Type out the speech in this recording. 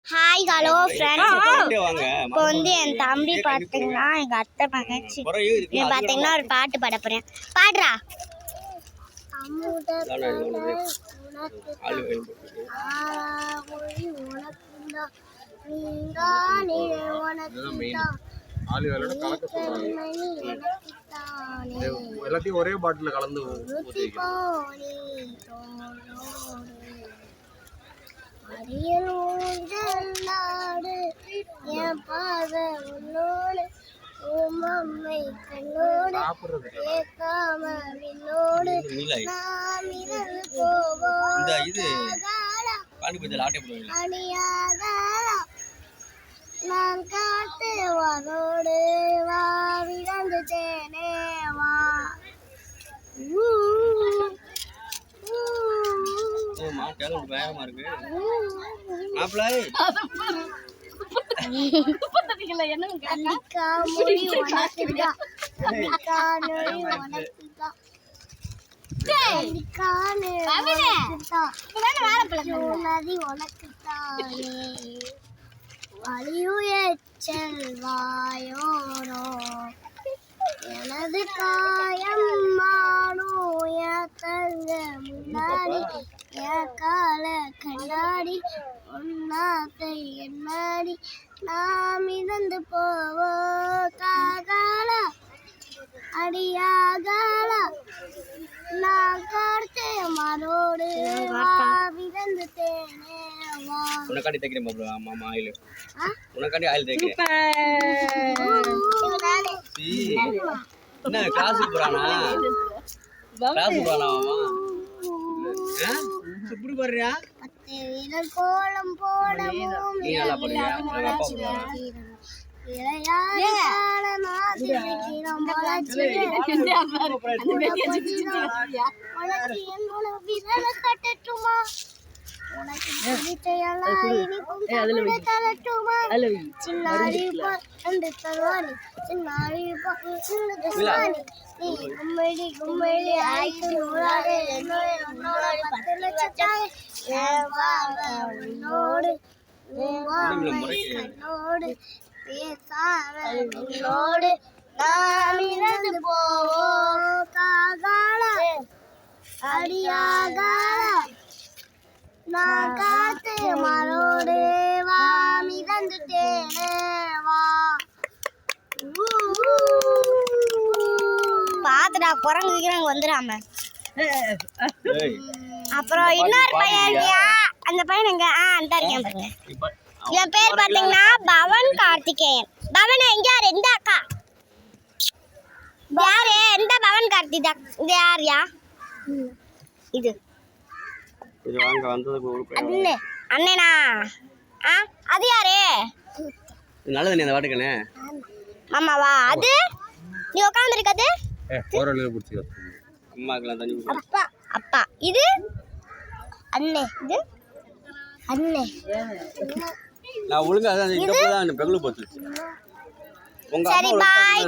Hi hello friends. இப்போ வந்து என் தம்பி பார்த்தீங்கன்னா எங்கள் அத்தை மகன்ச்சி பார்த்தீங்கன்னா ஒரு பாட்டு பாட போகிறேன். பாடுறா. எல்லாத்தையும் ஒரே பாட்டில் கலந்து அரியலோடு என் பாத உன்னோடு உம்மை கண்ணோடு ஏக்காம விண்ணோடு நாம் இரவு போவோம் அணியாதாரா நான் காத்து வானோடு வா விழந்து தேனே வா. பயமா இருக்கு செல்வாயோரோ எனது காயம் மானோய தங்க முன்னாடி என் கால கண்ணாடி ஒன்னாத்தை என்னாடி நாம் இழந்து போவோ காகால அடியாகால நான் கார்த்தே மரோடு விழுந்து தேனே வா. உனக்காண்டி தைக்கிறேன் மாமா ஆயில் உனக்காண்டி ஆயில் தைக்கிறேன். என்ன கிளாஸுக்கு போறானா மாமா எப்படி பாடுறியா? கோலம் போடவும் கட்டட்டுமா உனக்கு பிடிச்சையெல்லாம் இனிப்பும் தரட்டுமா சின்னாரி தருவானி சின்னாரி நீ கும்மடி கும்மடி ஆய்க்கு நூறாடு என்னோட 10 லட்சம் உன்னோடு கண்ணோடு பேசாரோடு நாம் இறந்து போவோம் காகால அடியாகால நான் காத்து மரோடு வா மிதந்துட்டேனே வா. பாத்துடா குரங்கு விக்கிறாங்க வந்துடாம. அப்புறம் இன்னொரு பையன் இருக்கியா? அந்த பையன் எங்க அந்த இருக்கேன் பாருங்க. என் பேர் பாத்தீங்கன்னா பவன் கார்த்திகேயன். பவன் எங்க யாரு? எந்த அக்கா யாரு? எந்த பவன் கார்த்திகா? இது யாரியா? இது அண்ணனா? அது யாரு? நல்லது அந்த வாட்டுக்கண்ணே மாமாவா? அது நீ உட்கார்ந்து இருக்கது அப்பா அப்பா. இது அண்ணே. இது அண்ணே. நான் ஒழுங்கா பெங்களூர் போச்சு. சரி பாய்.